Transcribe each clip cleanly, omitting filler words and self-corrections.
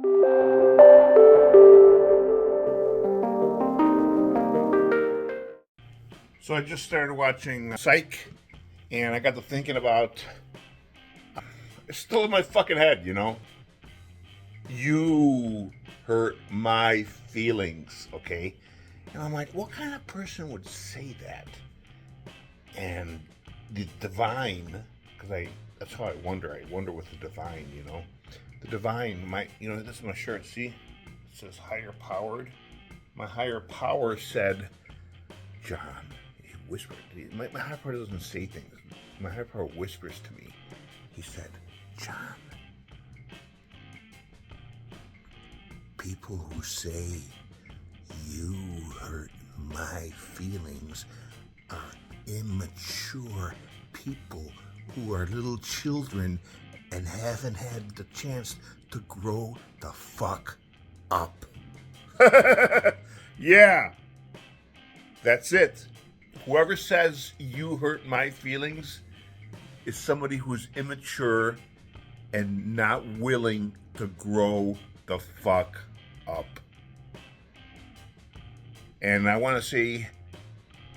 So I just started watching Psych, and I got to thinking about, it's still in my fucking head, you know? You hurt my feelings, okay? And I'm like, what kind of person would say that? And the divine, because that's how I wonder with the divine, you know? The divine, this is my shirt, see? It says higher powered. My higher power said, John, he whispered. My higher power doesn't say things. My higher power whispers to me. He said, John, people who say you hurt my feelings are immature people who are little children and haven't had the chance to grow the fuck up. Yeah, that's it. Whoever says you hurt my feelings is somebody who's immature and not willing to grow the fuck up. And I want to say,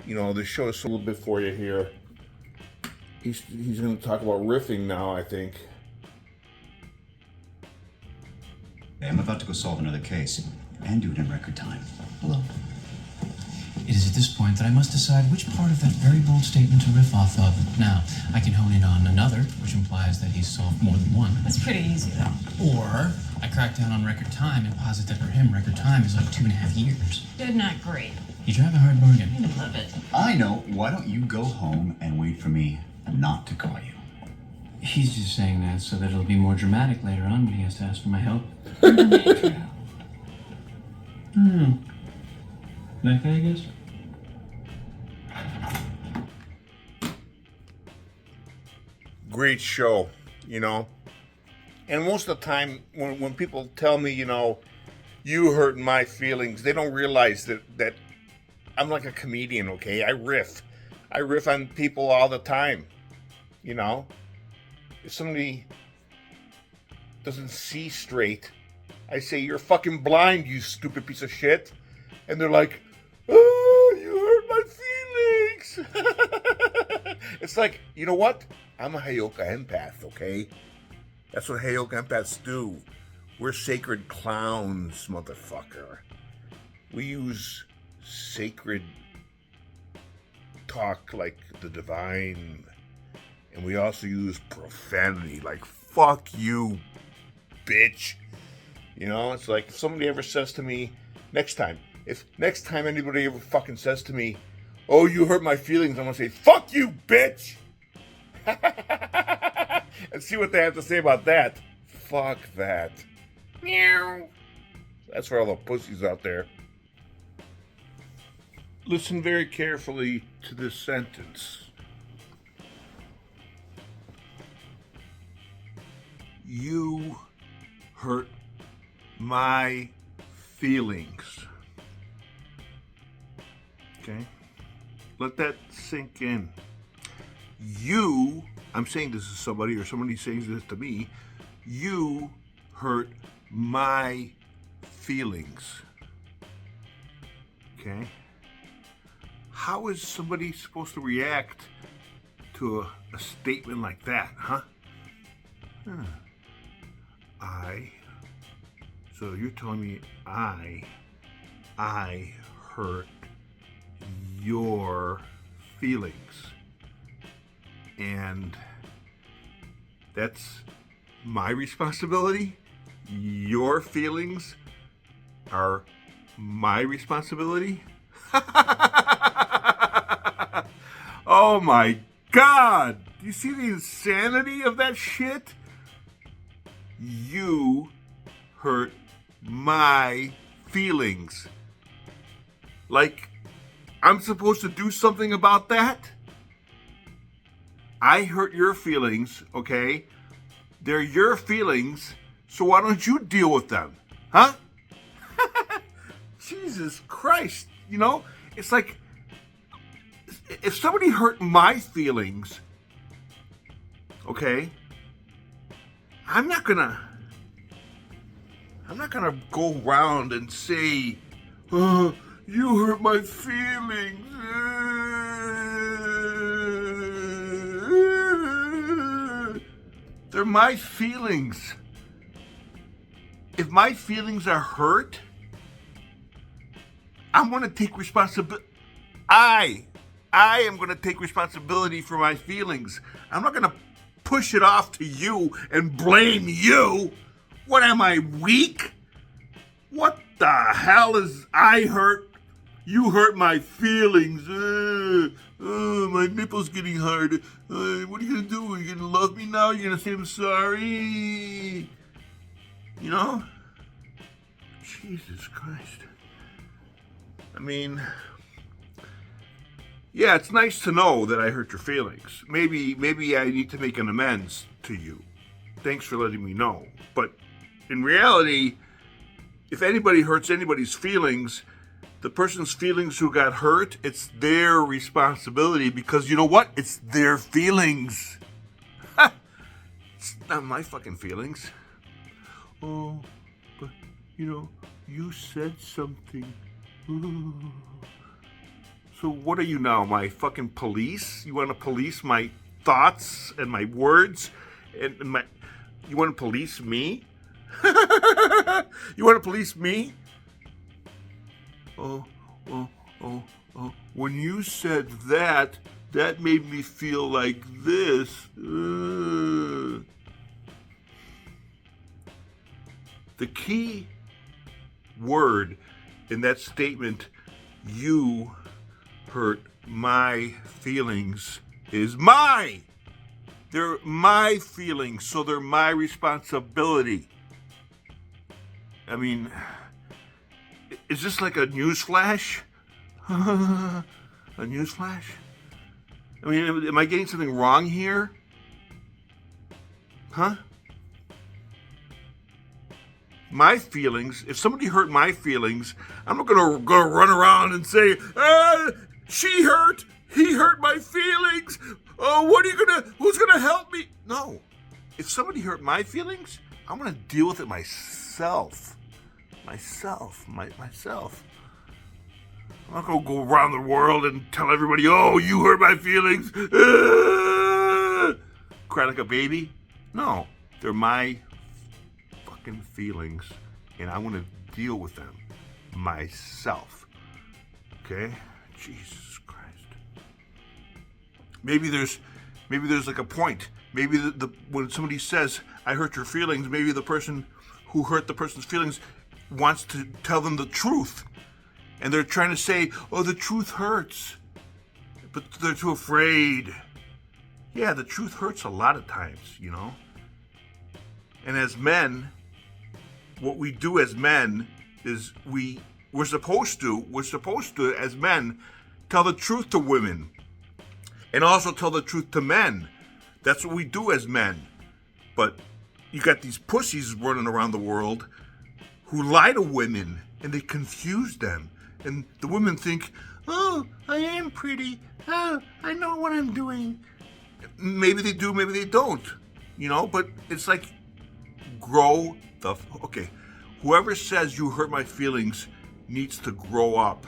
this show is a little bit for you here. He's going to talk about riffing now, I think. Hey, I'm about to go solve another case and do it in record time. Hello. It is at this point that I must decide which part of that very bold statement to riff off of. Now, I can hone in on another, which implies that he's solved more than one. That's pretty easy, though. Or I crack down on record time and posit that for him, record time is like 2.5 years. Good, not great. You drive a hard bargain. I love it. I know. Why don't you go home and wait for me not to call you? He's just saying that so that it'll be more dramatic later on when he has to ask for my help. That guy, I guess? Great show, And most of the time, when people tell me, you hurt my feelings, they don't realize that I'm like a comedian, okay? I riff on people all the time, If somebody doesn't see straight, I say, you're fucking blind, you stupid piece of shit. And they're like, oh, you hurt my feelings. It's like, you know what? I'm a Heyoka empath, okay? That's what Heyoka empaths do. We're sacred clowns, motherfucker. We use sacred talk like the divine. And we also use profanity like, fuck you, bitch. It's like if somebody ever says to me, if next time anybody ever fucking says to me, oh, you hurt my feelings, I'm going to say, fuck you, bitch. And see what they have to say about that. Fuck that. Meow. That's for all the pussies out there. Listen very carefully to this sentence. You hurt my feelings. Okay? Let that sink in. I'm saying this to somebody, or somebody saying this to me, you hurt my feelings. Okay? How is somebody supposed to react to a statement like that, huh? So you're telling me I hurt your feelings. And that's my responsibility? Your feelings are my responsibility? Oh my God! Do you see the insanity of that shit? You hurt my feelings. Like, I'm supposed to do something about that? I hurt your feelings, okay? They're your feelings, so why don't you deal with them? Huh? Jesus Christ, It's like, if somebody hurt my feelings, okay, I'm not gonna I'm not gonna go around and say, "Oh, you hurt my feelings." They're my feelings. If my feelings are hurt, I'm gonna take responsibility. I am gonna take responsibility for my feelings. I'm not gonna push it off to you and blame you. What am I, weak? What the hell is I hurt? You hurt my feelings. My nipple's getting hard. What are you gonna do? Are you gonna love me now? You're gonna say I'm sorry? You know? Jesus Christ. I mean, yeah, it's nice to know that I hurt your feelings. Maybe I need to make an amends to you. Thanks for letting me know. But in reality, if anybody hurts anybody's feelings, the person's feelings who got hurt, it's their responsibility, because you know what? It's their feelings. It's not my fucking feelings. Oh, but you said something. Ooh. So what are you now, my fucking police? You want to police my thoughts and my words? And my... You want to police me? You want to police me? Oh. When you said that made me feel like this. The key word in that statement, you hurt my feelings, is my. They're my feelings, so they're my responsibility. I mean, is this like a news flash? A news flash? I mean, am I getting something wrong here? Huh? My feelings, if somebody hurt my feelings, I'm not gonna run around and say, she hurt, he hurt my feelings. Oh, who's gonna help me? No. If somebody hurt my feelings, I'm gonna deal with it myself. Myself. I'm not gonna go around the world and tell everybody, oh, you hurt my feelings. Cry like a baby. No, they're my fucking feelings, and I want to deal with them myself. Okay? Jesus Christ. Maybe there's like a point. Maybe when somebody says, I hurt your feelings, maybe the person who hurt the person's feelings wants to tell them the truth. And they're trying to say, oh, the truth hurts. But they're too afraid. Yeah, the truth hurts a lot of times, you know? And as men, what we do as men is we're supposed to, as men, tell the truth to women. And also tell the truth to men. That's what we do as men. But you got these pussies running around the world who lie to women, and they confuse them. And the women think, oh, I am pretty. Oh, I know what I'm doing. Maybe they do, maybe they don't. You know, but it's like, okay. Whoever says you hurt my feelings needs to grow up.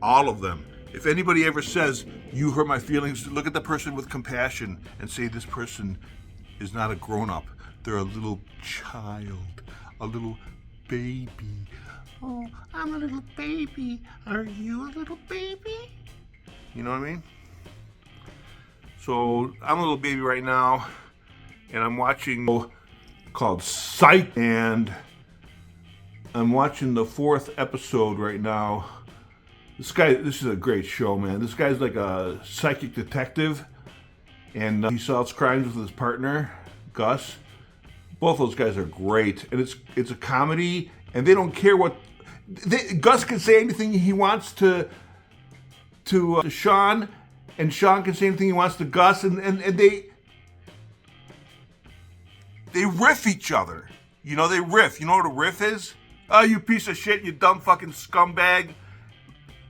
All of them. If anybody ever says you hurt my feelings, look at the person with compassion and say this person is not a grown-up. They're a little child, a little baby. Oh, I'm a little baby. Are you a little baby? You know what I mean? So I'm a little baby right now, and I'm watching called Psych, and I'm watching the 4th episode right now. This is a great show, man. This guy's like a psychic detective, and he solves crimes with his partner, Gus. Both those guys are great, and it's a comedy, and they don't care what... Gus can say anything he wants to Sean, and Sean can say anything he wants to Gus, and they riff each other. You know, they riff. You know what a riff is? Oh, you piece of shit, you dumb fucking scumbag.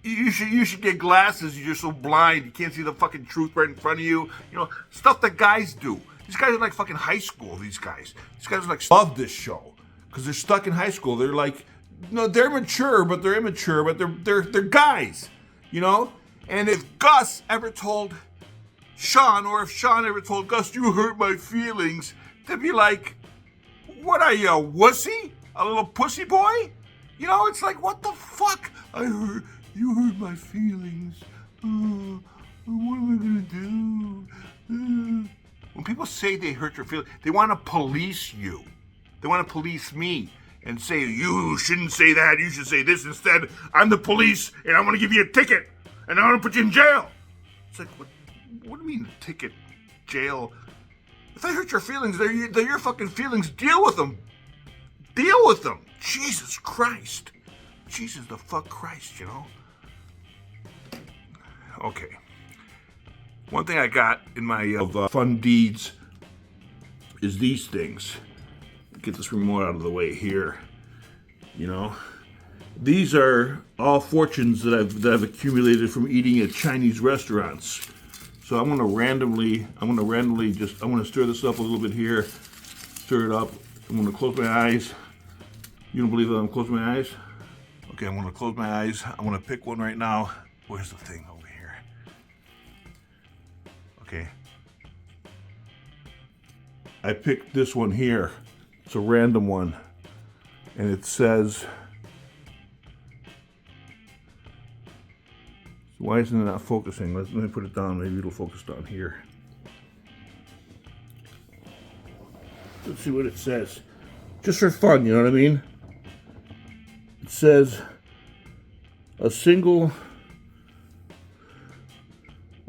You should get glasses. You're so blind. You can't see the fucking truth right in front of you. You know, stuff that guys do. These guys are like fucking high school, these guys. These guys are like, love this show. because they're stuck in high school. They're like, no, they're mature, but they're immature, but they're guys, you know? And if Gus ever told Sean, or if Sean ever told Gus, you hurt my feelings, they'd be like, what are you, a wussy? A little pussy boy? You know, it's like, what the fuck? You hurt my feelings. What am I gonna do? When people say they hurt your feelings, they want to police you. They want to police me and say, you shouldn't say that, you should say this instead. I'm the police, and I'm gonna give you a ticket, and I'm gonna put you in jail. It's like, what do you mean, ticket, jail? If I hurt your feelings, they're your fucking feelings. Deal with them. Deal with them. Jesus Christ. Jesus the fuck Christ, you know? Okay. One thing I got in my fun deeds is these things. Get this remote out of the way here. You know? These are all fortunes that I've accumulated from eating at Chinese restaurants. So I'm gonna randomly stir this up a little bit here. Stir it up. I'm gonna close my eyes. You don't believe that I'm closing my eyes? Okay, I'm gonna close my eyes. I'm gonna pick one right now. Where's the thing over here? Okay. I picked this one here. It's a random one. And it says, why isn't it not focusing? Let me put it down. Maybe it'll focus down here. Let's see what it says. Just for fun, you know what I mean? It says, a single...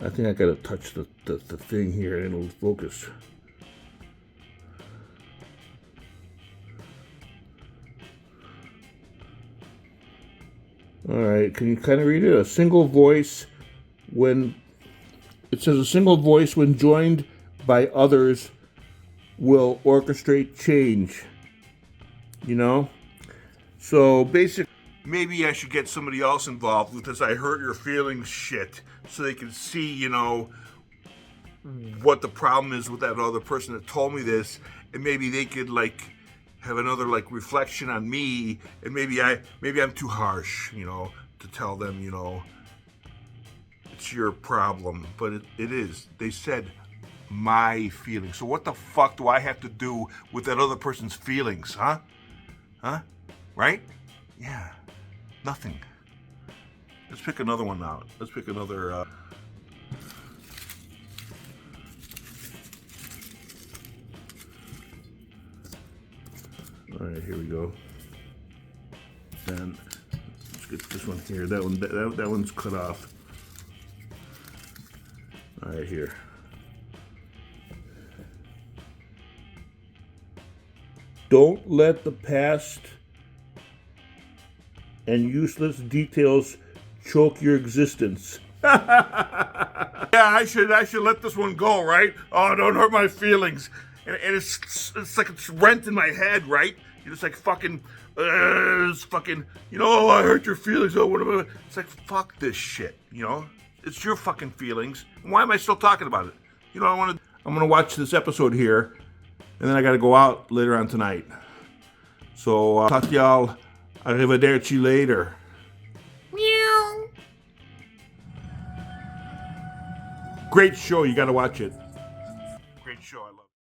I think I gotta touch the thing here and it'll focus. Alright, can you kind of read it? A single voice when... It says a single voice when joined by others will orchestrate change. You know? So basically, maybe I should get somebody else involved with this I hurt your feelings shit so they can see, you know, what the problem is with that other person that told me this, and maybe they could like have another like reflection on me, and maybe I'm too harsh, you know, to tell them, you know, it's your problem, but it is. They said my feelings. So what the fuck do I have to do with that other person's feelings, huh? Huh? Right? Yeah. Nothing. Let's pick another one out. Let's pick another, All right, here we go. Then let's get this one here. That one's cut off. All right, here. Don't let the past and useless details choke your existence. Yeah, I should let this one go, right? Oh, don't hurt my feelings. And it's like it's rent in my head, right? You're just like fucking, it's fucking, you know, oh, I hurt your feelings. Oh, what am I? It's like, fuck this shit, you know? It's your fucking feelings. Why am I still talking about it? You know, I'm gonna watch this episode here, and then I gotta go out later on tonight. So, I'll talk to y'all. Arrivederci later. Meow. Great show. You gotta watch it.